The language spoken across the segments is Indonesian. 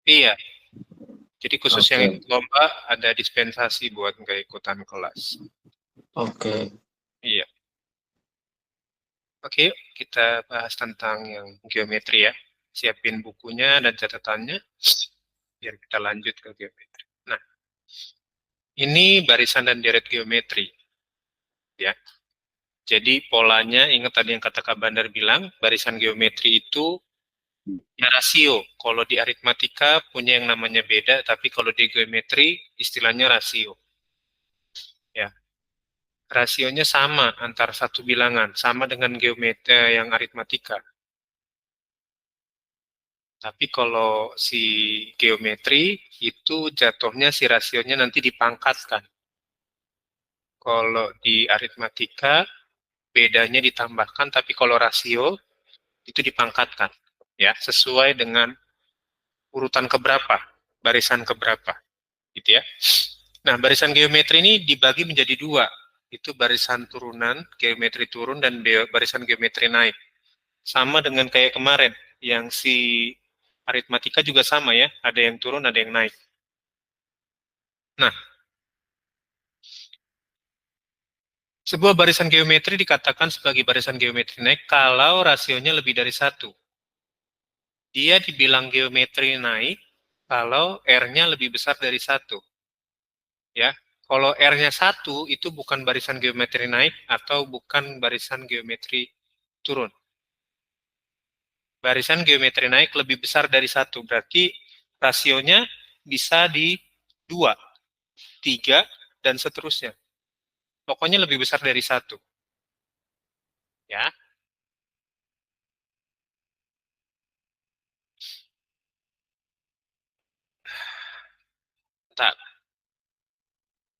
Iya. Jadi khusus yang Oke. ikut lomba ada dispensasi buat nggak ikutan kelas. Oke. Iya. Oke, kita bahas tentang yang geometri ya. Siapin bukunya dan catatannya, biar kita lanjut ke geometri. Nah, ini barisan dan deret geometri. Ya. Jadi polanya, ingat tadi yang kata Kak Bandar bilang, barisan geometri itu ya rasio. Kalau di aritmatika punya yang namanya beda, tapi kalau di geometri istilahnya rasio. Ya, rasionya sama antar satu bilangan, sama dengan geometri yang aritmatika. Tapi kalau si geometri itu jatuhnya si rasionya nanti dipangkatkan. Kalau di aritmatika bedanya ditambahkan, tapi kalau rasio itu dipangkatkan, ya sesuai dengan urutan keberapa, barisan keberapa, gitu ya. Nah, barisan geometri ini dibagi menjadi dua, itu barisan turunan, geometri turun, dan barisan geometri naik. Sama dengan kayak kemarin, yang si aritmatika juga sama ya, ada yang turun, ada yang naik. Nah, sebuah barisan geometri dikatakan sebagai barisan geometri naik kalau rasionya lebih dari satu. Dia dibilang geometri naik kalau R-nya lebih besar dari satu. Ya, kalau R-nya satu itu bukan barisan geometri naik atau bukan barisan geometri turun. Barisan geometri naik lebih besar dari satu, berarti rasionya bisa di 2, 3, dan seterusnya. Pokoknya lebih besar dari satu. Ya, bentar.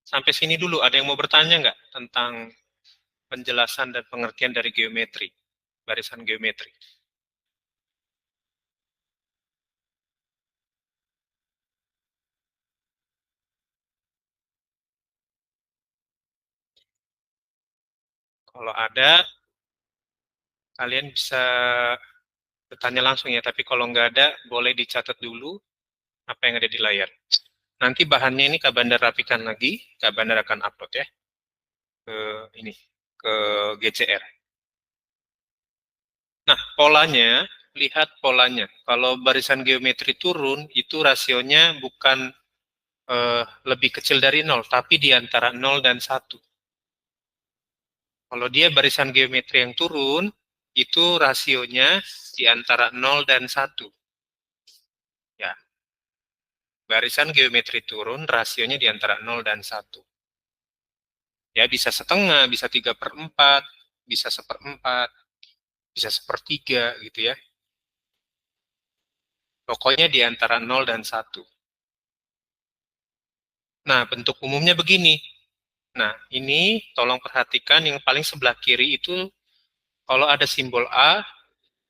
Sampai sini dulu, ada yang mau bertanya nggak tentang penjelasan dan pengertian dari geometri, barisan geometri? Kalau ada, kalian bisa bertanya langsung ya, tapi kalau nggak ada, boleh dicatat dulu apa yang ada di layar. Nanti bahannya ini Kak Bandar rapikan lagi, Kak Bandar akan upload ya ke ini, ke GCR. Nah, polanya, lihat polanya. Kalau barisan geometri turun, itu rasionya bukan lebih kecil dari 0, tapi di antara 0 dan 1. Kalau dia barisan geometri yang turun, itu rasionya di antara 0 dan 1. Ya, barisan geometri turun, rasionya di antara 0 dan 1. Ya, bisa setengah, bisa 3/4, bisa 1/4, bisa 1/3, gitu ya. Pokoknya di antara 0 dan 1. Nah, bentuk umumnya begini. Nah, ini tolong perhatikan yang paling sebelah kiri itu kalau ada simbol A,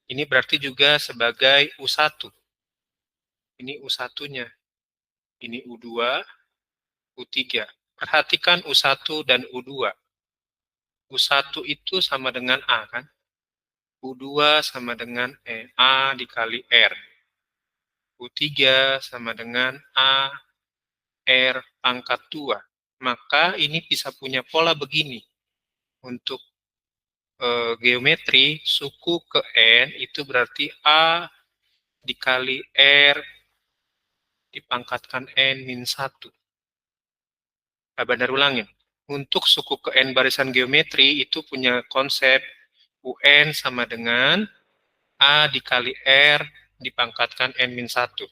ini berarti juga sebagai U1. Ini U1-nya. Ini U2, U3. Perhatikan U1 dan U2. U1 itu sama dengan A kan? U2 sama dengan A dikali R. U3 sama dengan A R pangkat 2. Maka ini bisa punya pola begini. Untuk geometri, suku ke N itu berarti A dikali R dipangkatkan N min 1. Nah, Bandar ulangin. Untuk suku ke N barisan geometri itu punya konsep UN sama dengan A dikali R dipangkatkan N min 1.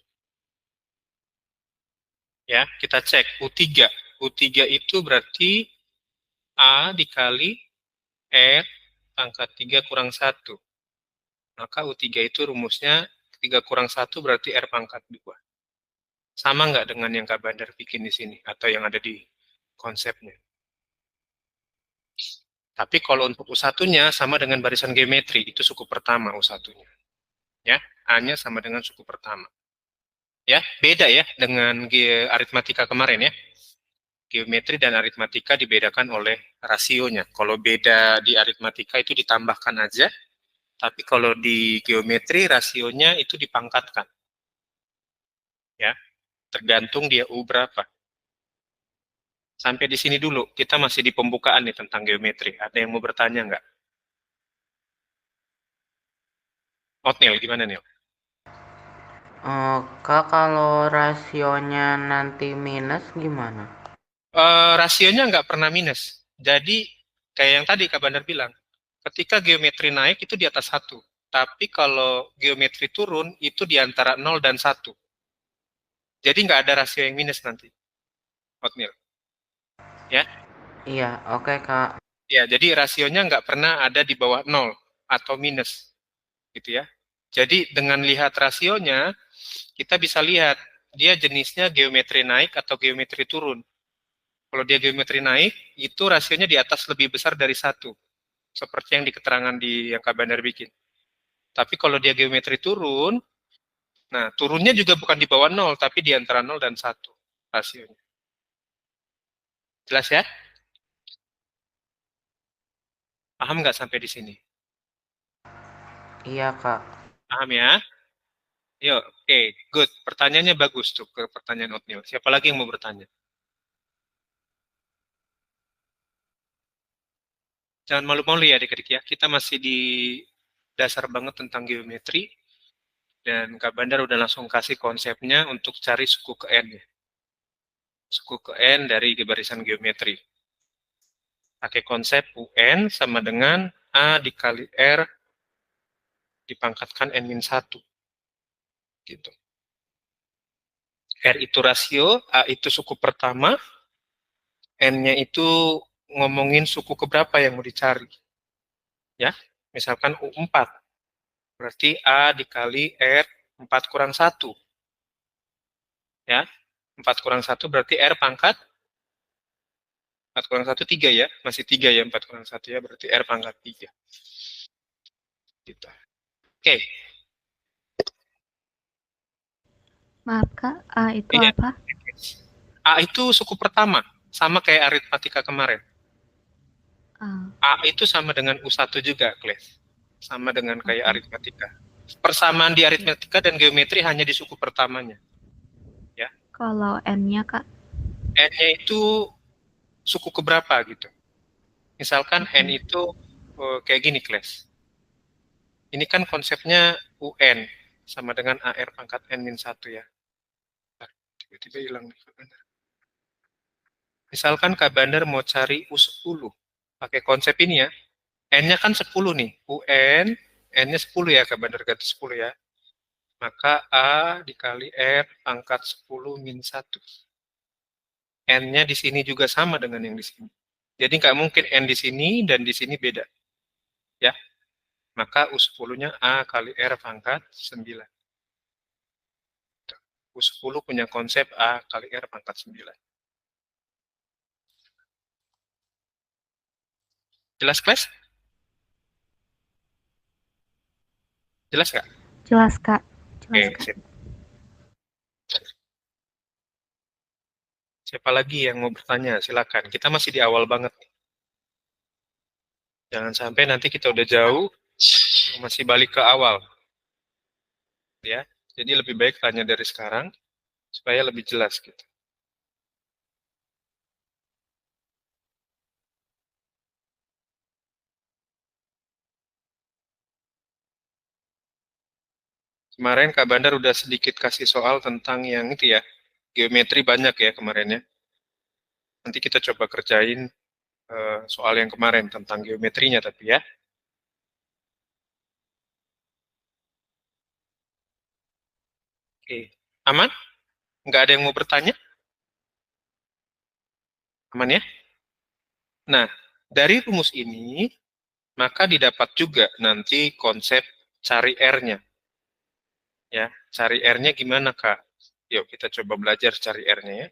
Ya, kita cek U3. U3 itu berarti A dikali R pangkat 3 kurang 1. Maka U3 itu rumusnya 3 kurang 1 berarti R pangkat 2. Sama nggak dengan yang Kak Bandar bikin di sini atau yang ada di konsepnya? Tapi kalau untuk U1-nya sama dengan barisan geometri, itu suku pertama U1-nya. Ya, A-nya sama dengan suku pertama. Ya, beda ya dengan aritmatika kemarin ya. Geometri dan aritmatika dibedakan oleh rasionya. Kalau beda di aritmatika itu ditambahkan aja, tapi kalau di geometri rasionya itu dipangkatkan. Ya, tergantung dia U berapa. Sampai di sini dulu, kita masih di pembukaan nih tentang geometri. Ada yang mau bertanya nggak? Otnil, gimana nih? Kak, kalau rasionya nanti minus gimana? Rasionya nggak pernah minus. Jadi, kayak yang tadi Kak Bandar bilang, ketika geometri naik itu di atas 1. Tapi kalau geometri turun, itu di antara 0 dan 1. Jadi nggak ada rasio yang minus nanti, Otnil. Ya, Iya, oke Kak. ya, jadi rasionya nggak pernah ada di bawah 0 atau minus, gitu ya. Jadi dengan lihat rasionya, kita bisa lihat dia jenisnya geometri naik atau geometri turun. Kalau dia geometri naik, itu rasionya di atas lebih besar dari 1, seperti yang di keterangan di yang Kak Bandar bikin. Tapi kalau dia geometri turun, nah turunnya juga bukan di bawah 0, tapi di antara 0 dan 1 rasionya. Jelas ya? Paham nggak sampai di sini? Iya Kak. Paham ya? Yuk, oke, good. Pertanyaannya bagus tuh ke pertanyaan Otnil. Siapa lagi yang mau bertanya? Jangan malu-malu ya adik-adik ya. Kita masih di dasar banget tentang geometri. Dan Kak Bandar udah langsung kasih konsepnya untuk cari suku ke N. Ya. Suku ke N dari barisan geometri. Pakai konsep UN sama dengan A dikali R dipangkatkan N-1. Gitu. R itu rasio, A itu suku pertama, N-nya itu ngomongin suku keberapa yang mau dicari. Ya, misalkan U4. Berarti A dikali R 4 kurang 1. Ya, 4 kurang 1 berarti R pangkat 4 kurang 1, 3 ya. Masih 3 ya, 4 kurang 1 ya. Berarti R pangkat 3. Gitu. Oke. Maaf Kak, A itu Iya. apa? A itu suku pertama. Sama kayak aritmatika kemarin. A. A itu sama dengan U1 juga, Kles. Sama dengan kayak Oke. aritmatika. Persamaan di Ya. aritmatika dan geometri hanya di suku pertamanya. Ya. Kalau M-nya Kak? N-nya itu suku keberapa gitu. Misalkan N Oke. itu kayak gini, Kles. Ini kan konsepnya UN sama dengan AR pangkat N-1 ya. Tiba-tiba hilang. Misalkan Kak Bandar mau cari U10. Pakai konsep ini ya. N-nya kan 10 nih. UN, N-nya 10 ya, Kak Bandar ganti 10 ya. Maka A dikali R pangkat 10 min 1. N-nya di sini juga sama dengan yang di sini. Jadi nggak mungkin N di sini dan di sini beda. Ya. Maka U10-nya A kali R pangkat 9. U10 punya konsep A kali R pangkat 9. Jelas, Kles? Jelas nggak? Jelas Kak. Jelas Oke, Kak. sip. Siapa lagi yang mau bertanya? Silakan. Kita masih di awal banget. Jangan sampai nanti kita udah jauh, masih balik ke awal. Ya. Jadi lebih baik tanya dari sekarang, supaya lebih jelas gitu. Kemarin Kak Bandar udah sedikit kasih soal tentang yang itu ya, geometri banyak ya kemarin ya. Nanti kita coba kerjain soal yang kemarin tentang geometrinya tapi ya. Oke, aman? Nggak ada yang mau bertanya? Aman ya? Nah, dari rumus ini, maka didapat juga nanti konsep cari R-nya. Ya, cari R-nya gimana, Kak? Yuk, kita coba belajar cari R-nya ya.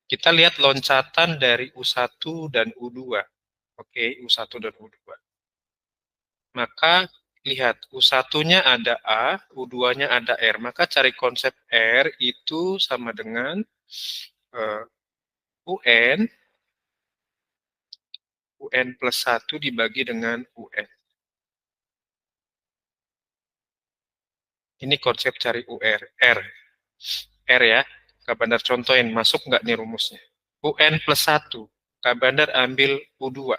Kita lihat loncatan dari U1 dan U2. Oke, U1 dan U2. Maka lihat U1-nya ada A, U2-nya ada R. Maka cari konsep R itu sama dengan UN, UN plus 1 dibagi dengan UN. Ini konsep cari UR, R. R ya. Kak Bandar contohin, masuk nggak nih rumusnya? UN plus 1. Kak Bandar ambil U2.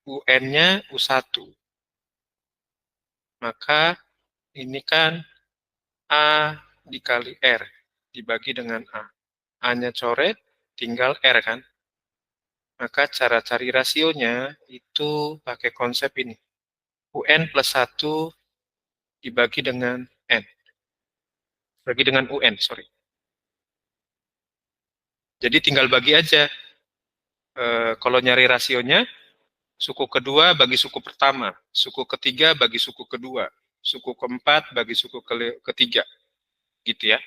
UN-nya U1. Maka ini kan A dikali R dibagi dengan A. A-nya coret, tinggal R kan? Maka cara cari rasionya itu pakai konsep ini. UN plus 1 dibagi dengan N. Bagi dengan UN, sorry. Jadi tinggal bagi aja. Kalau nyari rasionya, suku kedua bagi suku pertama, suku ketiga bagi suku kedua, suku keempat bagi suku ketiga, gitu ya.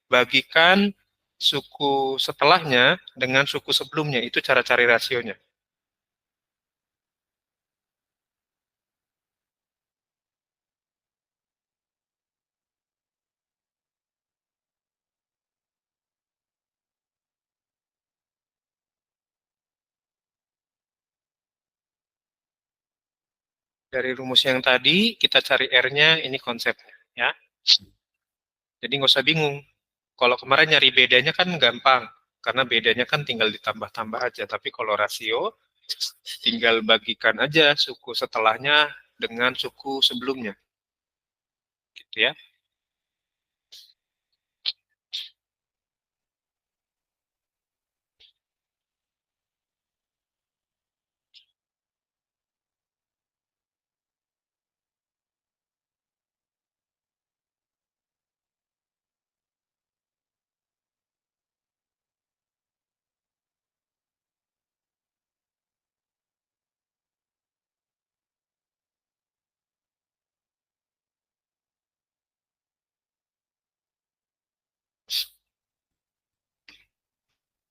Bagikan suku setelahnya dengan suku sebelumnya, itu cara cari rasionya. Dari rumus yang tadi, kita cari R-nya, ini konsepnya. Ya. Jadi nggak usah bingung. Kalau kemarin nyari bedanya kan gampang, karena bedanya kan tinggal ditambah-tambah aja. Tapi kalau rasio, tinggal bagikan aja suku setelahnya dengan suku sebelumnya. Gitu ya.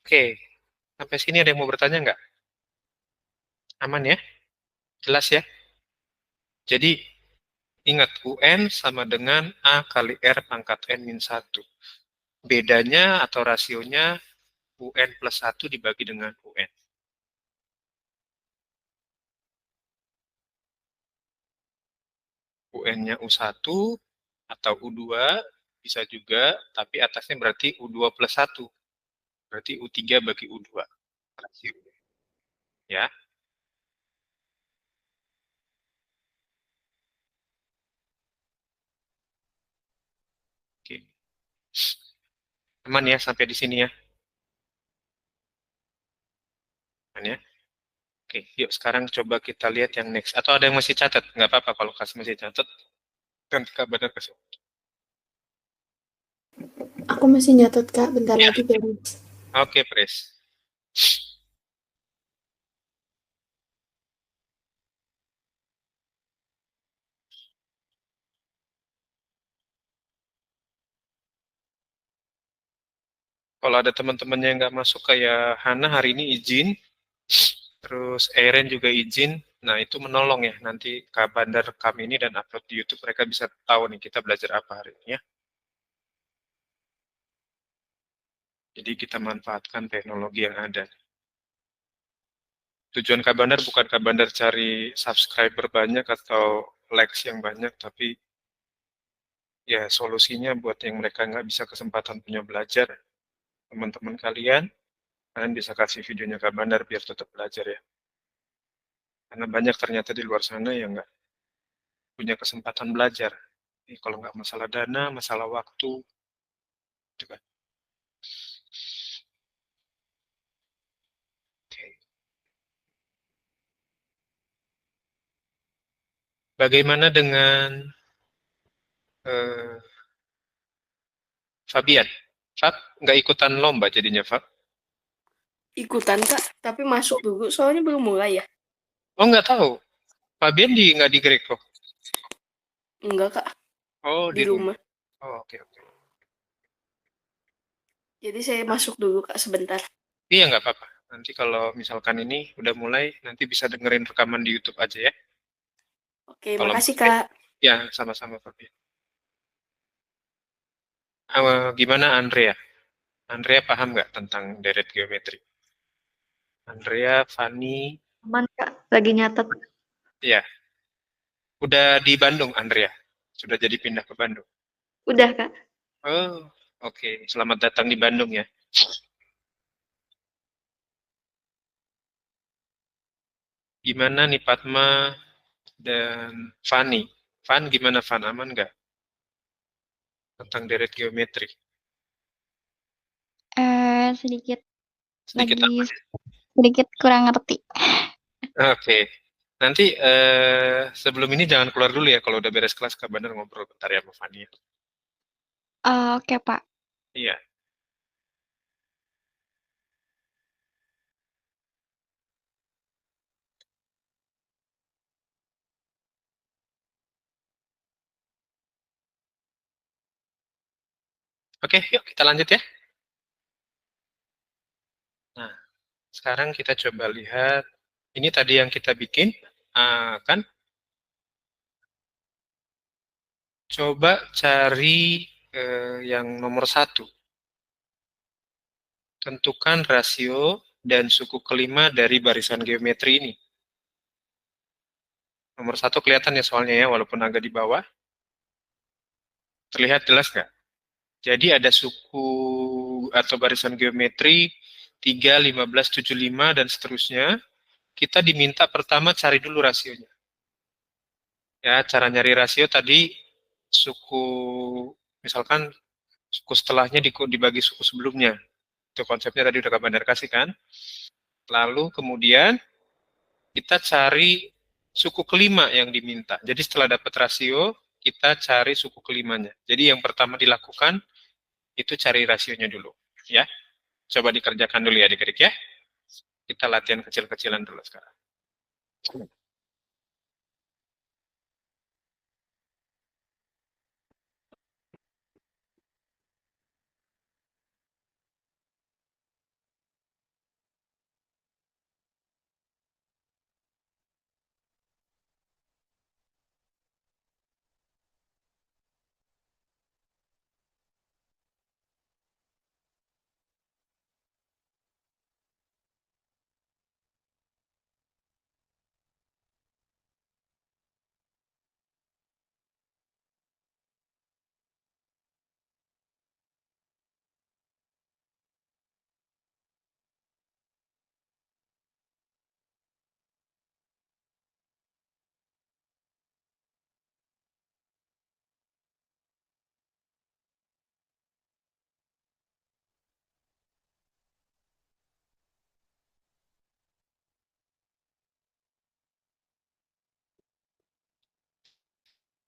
Oke, sampai sini ada yang mau bertanya nggak? Aman ya? Jelas ya? Jadi, ingat UN sama dengan A kali R pangkat N min 1. Bedanya atau rasionya UN plus 1 dibagi dengan UN. UN-nya U1 atau U2 bisa juga, tapi atasnya berarti U2 plus 1. Berarti U3 bagi U2. Rasio. Ya. Oke. Aman ya sampai di sini ya. Aman ya. Oke, yuk sekarang coba kita lihat yang next. Atau ada yang masih catat? Nggak apa-apa kalau kasih masih catat. Kan benar kasih. Aku masih nyatet, Kak. Bentar Ya. lagi beres. Oke, Pres. Kalau ada teman-teman yang nggak masuk kayak Hana hari ini izin, terus Eren juga izin, nah itu menolong ya. Nanti Kak Bandar rekam ini dan upload di YouTube, mereka bisa tahu nih kita belajar apa hari ini ya. Jadi kita manfaatkan teknologi yang ada. Tujuan Kak Bandar bukan Kak Bandar cari subscriber banyak atau likes yang banyak, tapi ya solusinya buat yang mereka nggak bisa kesempatan punya belajar, teman-teman kalian bisa kasih videonya Kak Bandar biar tetap belajar ya. Karena banyak ternyata di luar sana yang nggak punya kesempatan belajar. Ini kalau nggak masalah dana, masalah waktu, gitu kan. Oke. Bagaimana dengan eh, Fabian? Fab, nggak ikutan lomba jadinya, Fab? Ikutan, Kak. Tapi masuk dulu. Soalnya belum mulai ya. Oh, nggak tahu. Fabian nggak di Greco? Enggak, Kak. Oh, Di rumah. Oh, oke, oke. Jadi saya masuk dulu, Kak, sebentar. Iya, nggak apa-apa. Nanti kalau misalkan ini udah mulai, nanti bisa dengerin rekaman di YouTube aja ya. Oke, Kalau makasih, Kak. ya, sama-sama Fabian. Gimana Andrea? Andrea paham nggak tentang deret geometri? Andrea, Fanny, Aman, Kak. Lagi nyatet. ya. Udah di Bandung, Andrea? Sudah jadi pindah ke Bandung? Udah, Kak. Oh, oke. Selamat datang di Bandung ya. Gimana nih Fatma dan Fani? Fan gimana Fan? Aman nggak tentang deret geometri? Sedikit Sedikit lagi aman. sedikit kurang ngerti. Oke. Nanti sebelum ini jangan keluar dulu ya. Kalau udah beres kelas ke Bandung ngobrol bentar ya sama Fani. Oke, Pak. Iya. Oke, yuk kita lanjut ya. Nah, sekarang kita coba lihat. Ini tadi yang kita bikin, kan? Coba cari yang nomor 1. Tentukan rasio dan suku kelima dari barisan geometri ini. Nomor 1 kelihatan ya soalnya ya, walaupun agak di bawah. Terlihat jelas nggak? Jadi ada suku atau barisan geometri 3, 15, 75, dan seterusnya. Kita diminta pertama cari dulu rasionya. Ya, cara nyari rasio tadi suku, misalkan suku setelahnya dibagi suku sebelumnya. Itu konsepnya tadi udah Kak Bandar kasih kan. Lalu kemudian kita cari suku kelima yang diminta. Jadi setelah dapat rasio, kita cari suku kelimanya. Jadi yang pertama dilakukan itu cari rasionya dulu. Ya, coba dikerjakan dulu ya adik-adik ya. Kita latihan kecil-kecilan dulu sekarang.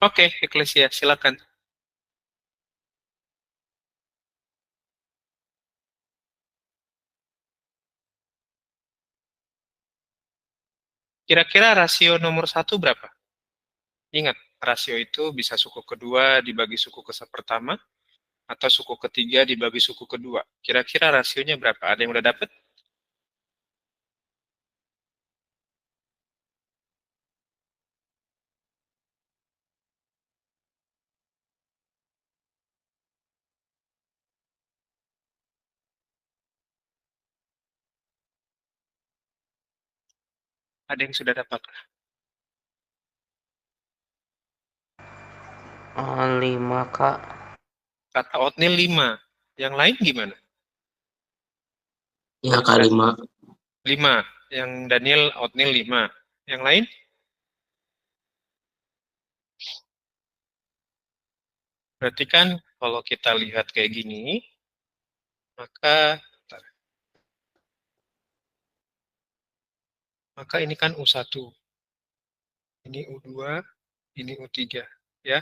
Oke, Eklesia, silakan. Kira-kira rasio nomor 1 berapa? Ingat, rasio itu bisa suku kedua dibagi suku pertama, atau suku ketiga dibagi suku kedua. Kira-kira rasionya berapa? Ada yang udah dapet? Ada yang sudah dapat? 5, Kak. Kata Otnil 5. Yang lain gimana? Ya, Kak, 5. 5. Yang Daniel Otnil 5. Yang lain? Berarti kan kalau kita lihat kayak gini, maka ini kan U1. Ini U2, ini U3. Ya.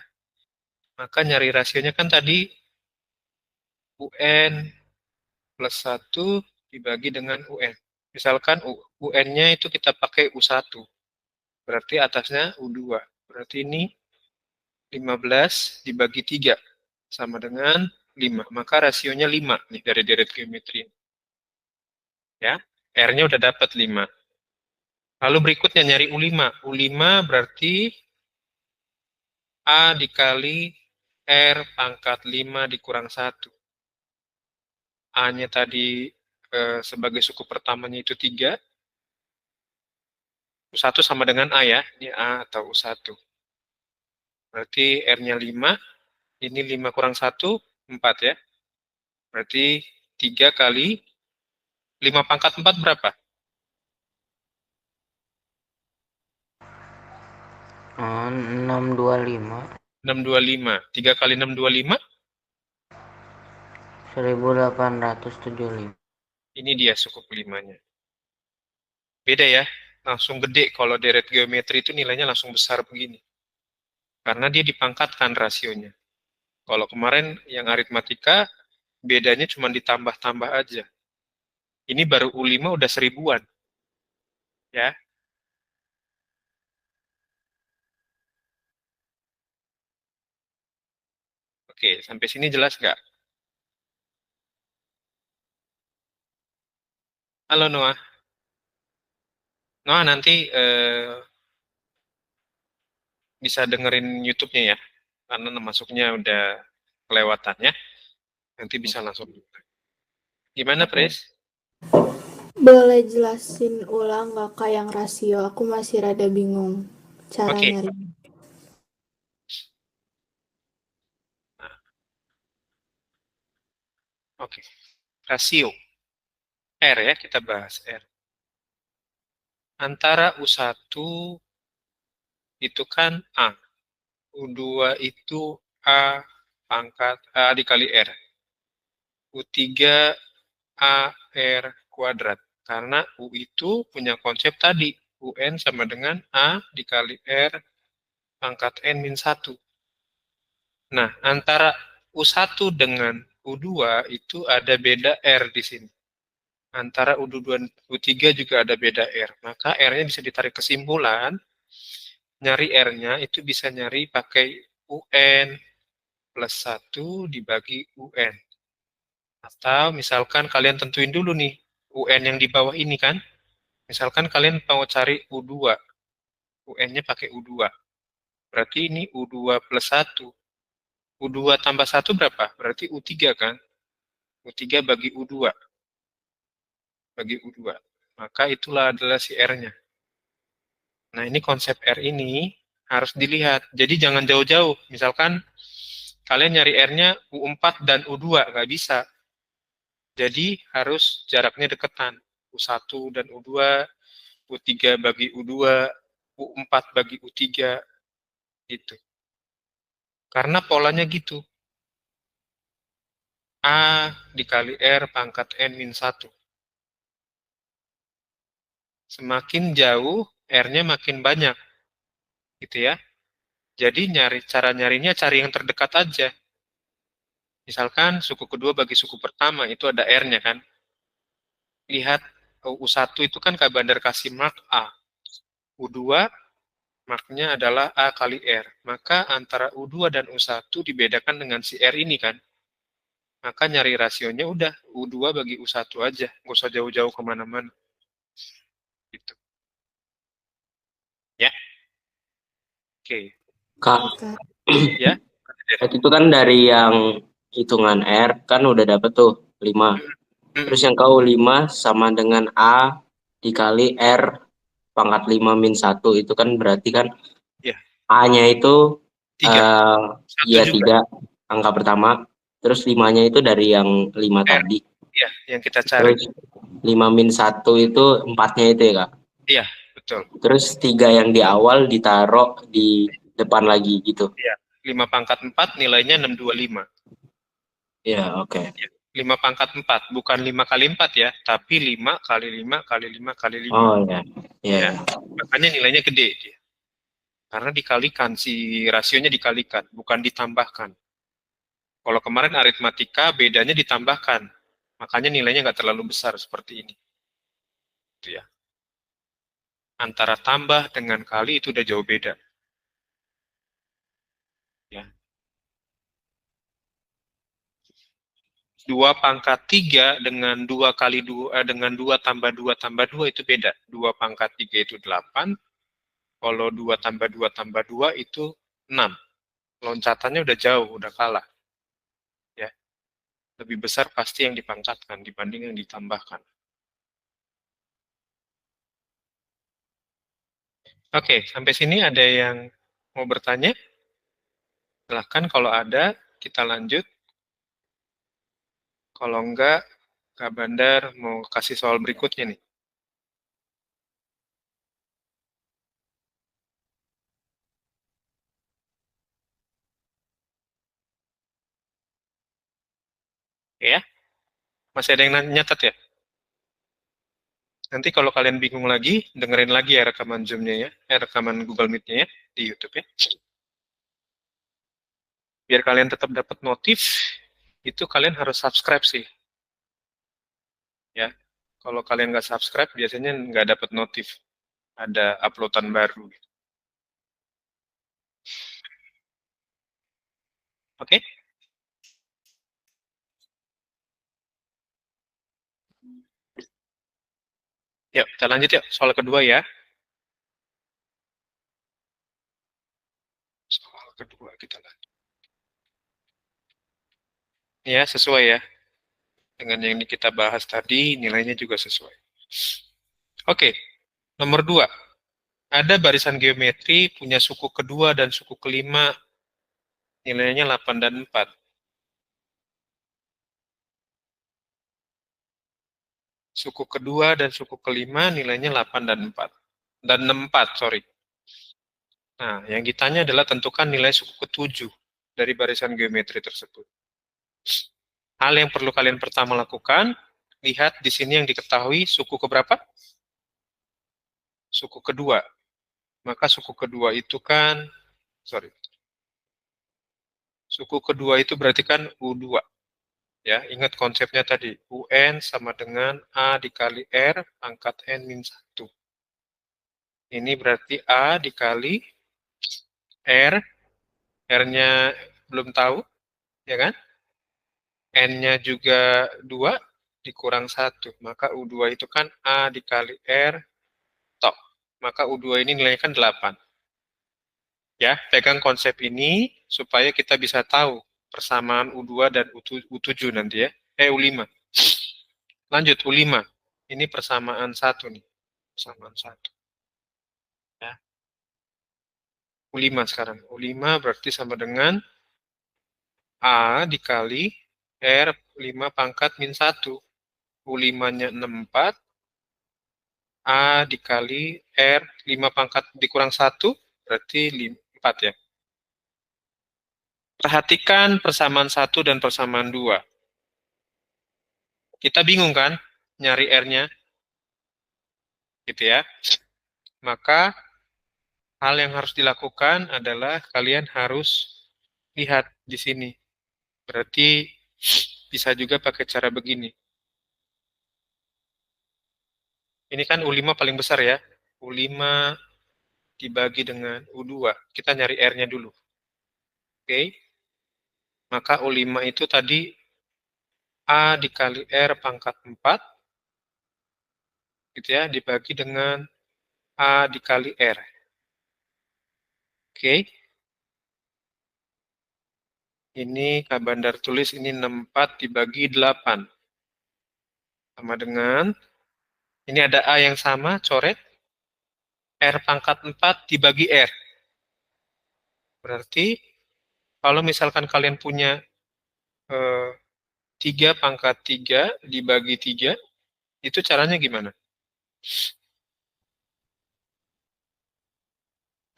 Maka nyari rasionya kan tadi UN plus 1 dibagi dengan UN. Misalkan UN-nya itu kita pakai U1. Berarti atasnya U2. Berarti ini 15 dibagi 3 sama dengan 5. Maka rasionya 5 nih dari deret geometri. Ya, R-nya udah dapat 5. Lalu berikutnya nyari U5. U5 berarti A dikali R pangkat 5 dikurang 1. A-nya tadi sebagai suku pertamanya itu 3. U1 sama dengan A ya. Ini A atau U1. Berarti R-nya 5. Ini 5 kurang 1, 4 ya. Berarti 3 kali 5 pangkat 4 berapa? 625. 625. 3 kali 625, 1875. ini dia suku kelimanya. Beda ya, langsung gede. Kalau deret geometri itu nilainya langsung besar begini. Karena dia dipangkatkan rasionya. Kalau kemarin yang aritmatika, bedanya cuma ditambah-tambah aja. Ini baru U5 udah 1000-an. Ya. Oke, sampai sini jelas nggak? Halo Noah. Noah nanti bisa dengerin YouTube-nya ya. Karena masuknya udah kelewatan ya. Nanti bisa langsung. Gimana, Pres? Boleh jelasin ulang nggak Kak yang rasio? Aku masih rada bingung cara Oke. nyari. Oke. Rasio. R ya, kita bahas R. Antara U1 itu kan A. U2 itu A pangkat A dikali R. U3 A R kuadrat. Karena U itu punya konsep tadi. UN sama dengan A dikali R pangkat N min 1. Nah, antara U1 dengan U2 itu ada beda R di sini. Antara U2 dan U3 juga ada beda R. Maka R-nya bisa ditarik kesimpulan, nyari R-nya itu bisa nyari pakai UN plus 1 dibagi UN. Atau misalkan kalian tentuin dulu nih, UN yang di bawah ini kan. Misalkan kalian mau cari U2, UN-nya pakai U2. Berarti ini U2 plus 1. U2 tambah 1 berapa? Berarti U3 kan? U3 bagi U2. Bagi U2. Maka itulah adalah si R-nya. Nah, ini konsep R ini harus dilihat. Jadi jangan jauh-jauh. Misalkan kalian nyari R-nya U4 dan U2, nggak bisa. Jadi harus jaraknya deketan. U1 dan U2, U3 bagi U2, U4 bagi U3, gitu. Karena polanya gitu. A dikali R pangkat N min 1. Semakin jauh, R-nya makin banyak. Gitu ya. Jadi cara nyarinya cari yang terdekat aja. Misalkan suku kedua bagi suku pertama, itu ada R-nya kan. Lihat, U1 itu kan Kak Bandar kasih mark A. U2 marknya adalah A kali R. Maka antara U2 dan U1 dibedakan dengan si R ini kan. Maka nyari rasionya udah U2 bagi U1 aja. Nggak usah jauh-jauh kemana-mana. Gitu. Ya. Oke. Kak, Kak. Ya. waktu itu kan dari yang hitungan R kan udah dapet tuh 5. Terus yang kau 5 sama dengan A dikali R pangkat 5 min 1. Itu kan berarti kan Ya. A-nya itu 3. ya 1 juga. 3 angka pertama. Terus 5-nya itu dari yang 5 R. tadi. Ya, yang kita cari. Terus 5 min 1 itu 4-nya itu ya Kak. Iya, betul. Terus 3 yang di awal ditaruh di depan lagi gitu. Iya. 5 pangkat 4 nilainya 625. Ya, oke. 5 pangkat 4, bukan 5 kali 4 ya, tapi 5 kali 5 kali 5 kali 5. Oh ya. Ya. Makanya nilainya gede dia. Karena dikalikan, si rasionya dikalikan, bukan ditambahkan. Kalau kemarin aritmatika bedanya ditambahkan. Makanya nilainya nggak terlalu besar seperti ini. Itu ya. Antara tambah dengan kali itu udah jauh beda. Ya. 2 pangkat 3 dengan 2 kali 2 dengan 2 tambah 2 tambah 2 itu beda. 2 pangkat 3 itu 8. Kalau 2 tambah 2 tambah 2 itu 6. Loncatannya udah jauh, udah kalah. Ya. Lebih besar pasti yang dipangkatkan dibanding yang ditambahkan. Oke, sampai sini ada yang mau bertanya? Silahkan kalau ada, kita lanjut. Kalau enggak, Kak Bandar mau kasih soal berikutnya nih. Ya, masih ada yang nyatat ya? Nanti kalau kalian bingung lagi, dengerin lagi ya rekaman Zoom-nya ya, rekaman Google Meet-nya ya, di YouTube ya. Biar kalian tetap dapat notif, itu kalian harus subscribe sih. Ya, kalau kalian nggak subscribe, biasanya nggak dapat notif. Ada uploadan baru. Oke? Yuk, kita lanjut yuk. Soal kedua ya. Soal kedua kita lanjut. Ya, sesuai ya. Dengan yang kita bahas tadi, nilainya juga sesuai. Oke, nomor 2. Ada barisan geometri punya suku kedua dan suku kelima, nilainya 8 dan 4. Suku kedua dan suku kelima nilainya 8 dan 4. Dan 4, sorry. Nah, yang ditanya adalah tentukan nilai suku ketujuh dari barisan geometri tersebut. Hal yang perlu kalian pertama lakukan, lihat di sini yang diketahui suku keberapa? Suku kedua. Maka suku kedua itu kan, suku kedua itu berarti kan U2. Ya, ingat konsepnya tadi. UN sama dengan A dikali R pangkat N min 1. Ini berarti A dikali R. R-nya belum tahu, ya kan? N-nya juga 2 dikurang 1. Maka U2 itu kan A dikali R tok. Maka U2 ini nilainya kan 8. Ya, pegang konsep ini supaya kita bisa tahu persamaan U2 dan U7 nanti ya. U5. Lanjut, U5. Ini persamaan 1 nih. Persamaan 1. Ya. U5 sekarang. U5 berarti sama dengan A dikali R 5 pangkat min 1. U5-nya 64. A dikali R 5 pangkat dikurang 1. Berarti 4 ya. Perhatikan persamaan 1 dan persamaan 2. Kita bingung kan nyari R-nya? Gitu ya. Maka hal yang harus dilakukan adalah kalian harus lihat di sini. Berarti bisa juga pakai cara begini. Ini kan U5 paling besar ya. U5 dibagi dengan U2. Kita nyari R-nya dulu. Oke. Maka U5 itu tadi A dikali R pangkat 4. Gitu ya, dibagi dengan A dikali R. Oke. Ini Kak Bandar tulis ini 64 dibagi 8. Sama dengan, ini ada A yang sama, coret. R pangkat 4 dibagi R. Berarti, kalau misalkan kalian punya 3 pangkat 3 dibagi 3, itu caranya gimana?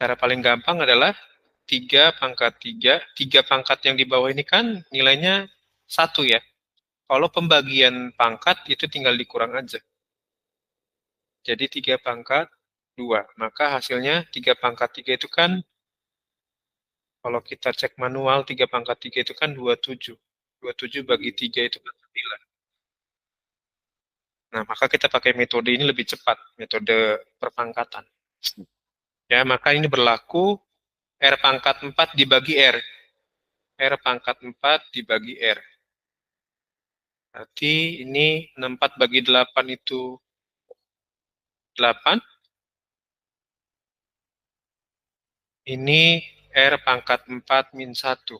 Cara paling gampang adalah 3 pangkat 3. 3 pangkat yang di bawah ini kan nilainya 1 ya. Kalau pembagian pangkat itu tinggal dikurang aja. Jadi 3 pangkat 2. Maka hasilnya 3 pangkat 3 itu kan, kalau kita cek manual, 3 pangkat 3 itu kan 27. 27 bagi 3 itu kan 9. Nah, maka kita pakai metode ini lebih cepat, metode perpangkatan. Ya, maka ini berlaku R pangkat 4 dibagi R. R pangkat 4 dibagi R. Berarti ini 64 bagi 8 itu 8. Ini R pangkat 4 min 1.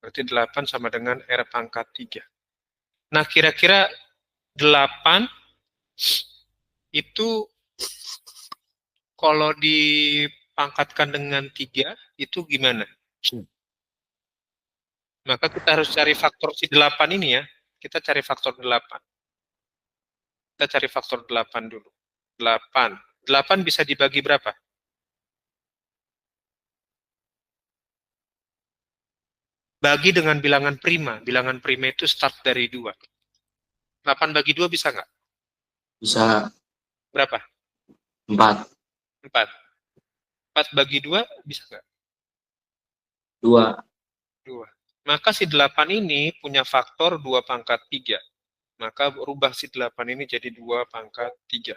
Berarti 8 sama dengan R pangkat 3. Nah, kira-kira 8 itu kalau dipangkatkan dengan 3, itu gimana? Maka kita harus cari faktor si 8 ini ya. Kita cari faktor 8. Kita cari faktor 8 dulu. 8. 8 bisa dibagi berapa? Bagi dengan bilangan prima. Bilangan prima itu start dari 2. 8 bagi 2 bisa nggak? Bisa Berapa? 4. 4. 4 bagi 2 bisa nggak? 2. 2. Maka si 8 ini punya faktor 2 pangkat 3. Maka rubah si 8 ini jadi 2 pangkat 3.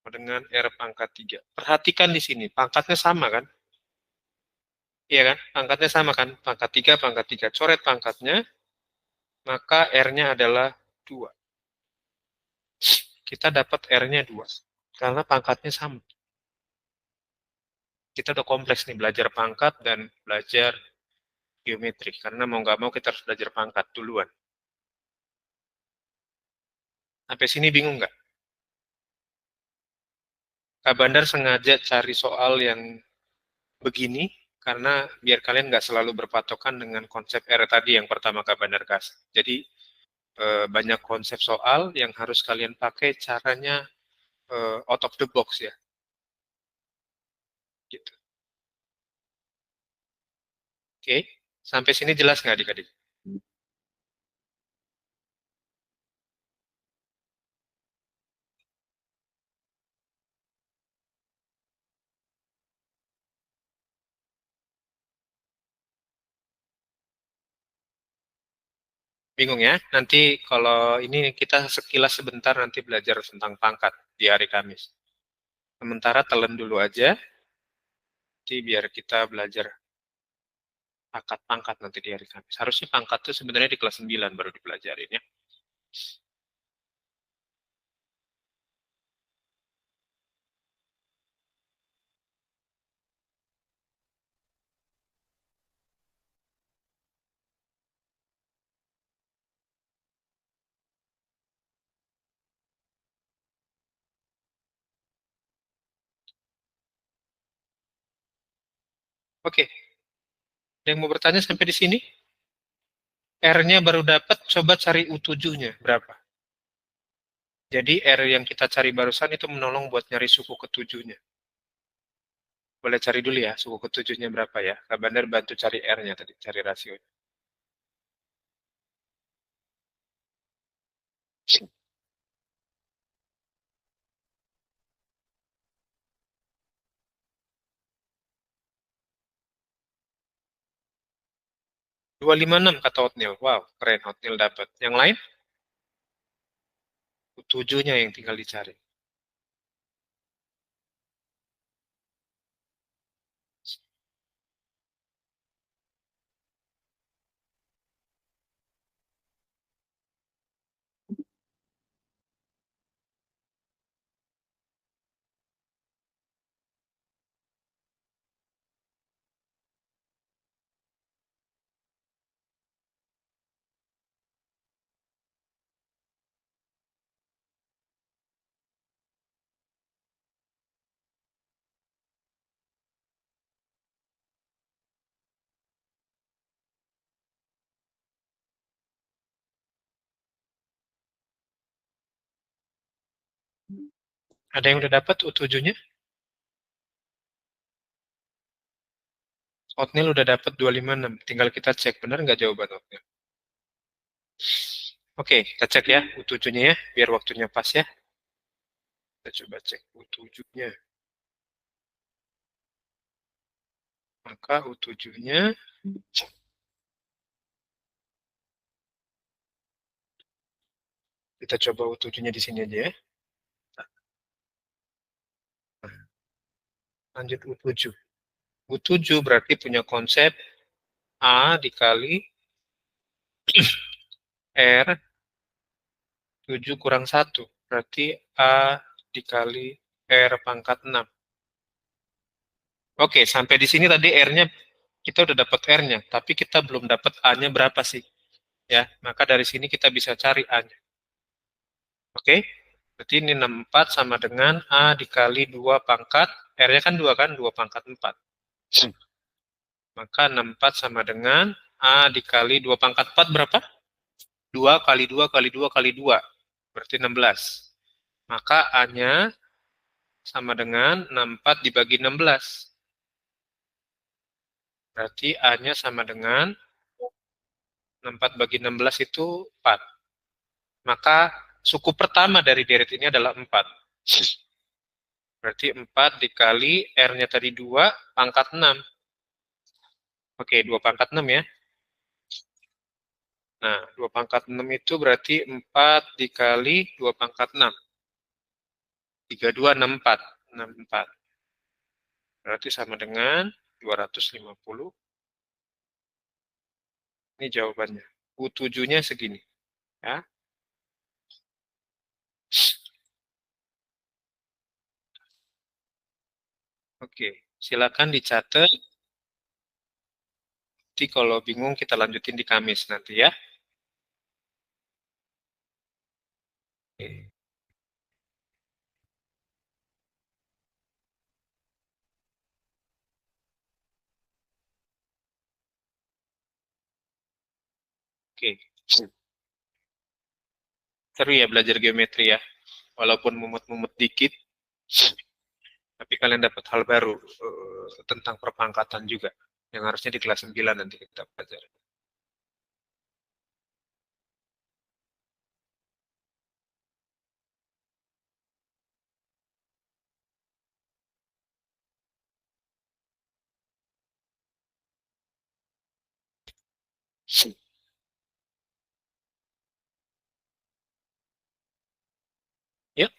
Dengan R pangkat 3. Perhatikan di sini, pangkatnya sama kan? Iya kan? Pangkatnya sama kan? Pangkat 3, pangkat 3. Coret pangkatnya, maka R-nya adalah 2. Kita dapat R-nya 2. Karena pangkatnya sama. Kita udah kompleks nih, belajar pangkat dan belajar geometri. Karena mau nggak mau kita harus belajar pangkat duluan. Sampai sini bingung nggak? Kak Bandar sengaja cari soal yang begini, karena biar kalian nggak selalu berpatokan dengan konsep R tadi yang pertama Kak Bandar kasih. Jadi banyak konsep soal yang harus kalian pakai caranya out of the box ya. Gitu. Oke, sampai sini jelas nggak adik-adik? Bingung ya? Nanti kalau ini kita sekilas sebentar nanti belajar tentang pangkat di hari Kamis. Sementara telan dulu aja, nanti biar kita belajar pangkat nanti di hari Kamis. Harusnya pangkat itu sebenarnya di kelas 9 baru dipelajarin ya. Oke. Ada yang mau bertanya sampai di sini? R-nya baru dapat, coba cari U7-nya berapa. Jadi R yang kita cari barusan itu menolong buat nyari suku ketujuhnya. Boleh cari dulu ya, suku ketujuhnya berapa ya. Kak Bandar bantu cari R-nya tadi, cari rasionya. Dua lima enam kata Hotmail. Wow, keren Hotmail dapat. Yang lain? U7-nya yang tinggal dicari. Ada yang udah dapat U7-nya? Hotmail udah dapat 256. Tinggal kita cek benar nggak jawaban Hotmail. Oke, kita cek ya U7-nya ya, biar waktunya pas ya. Kita coba cek U7-nya. Maka U7-nya kita coba U7-nya di sini aja ya. Lanjut U7. U7 berarti punya konsep A dikali R 7 kurang 1. Berarti A dikali R pangkat 6. Oke, sampai di sini tadi R-nya kita udah dapat R-nya, tapi kita belum dapat A-nya berapa sih? Ya, maka dari sini kita bisa cari A-nya. Oke, berarti ini 64 sama dengan A dikali 2 pangkat, R-nya kan 2 kan, 2 pangkat 4. Maka 64 sama dengan A dikali 2 pangkat 4 berapa? 2 kali 2 kali 2 kali 2. Berarti 16. Maka A-nya sama dengan 64 dibagi 16. Berarti A-nya sama dengan 64 bagi 16 itu 4. Maka suku pertama dari deret ini adalah 4. Berarti 4 dikali R-nya tadi 2 pangkat 6. Oke, 2 pangkat 6 ya. Nah, 2 pangkat 6 itu berarti 4 dikali 2 pangkat 6. 32, 64. 64. Berarti sama dengan 250. Ini jawabannya. U7-nya segini. Ya. Oke, silakan dicatat. Nanti kalau bingung kita lanjutin di Kamis nanti ya. Oke. Oke. Seru ya belajar geometri ya. Walaupun mumut-mumut dikit, tapi kalian dapat hal baru tentang perpangkatan juga. Yang harusnya di kelas 9 nanti kita pelajari. Yuk.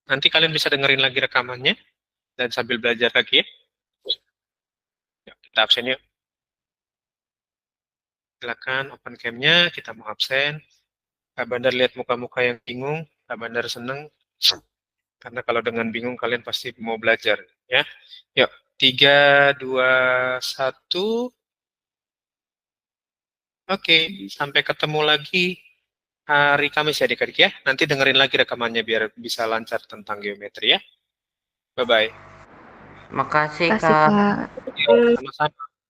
Nanti kalian bisa dengerin lagi rekamannya dan sambil belajar lagi ya. Yuk, kita absen yuk. Silakan open cam-nya, kita mau absen. Kak Bandar lihat muka-muka yang bingung, Kak Bandar seneng. Karena kalau dengan bingung kalian pasti mau belajar ya. Yuk, 3, 2, 1. Oke, sampai ketemu lagi hari Kamis ya adik-adik ya. Nanti dengerin lagi rekamannya biar bisa lancar tentang geometri ya. Bye-bye. Makasih, Kasih, Kak. Kak. Sama-sama.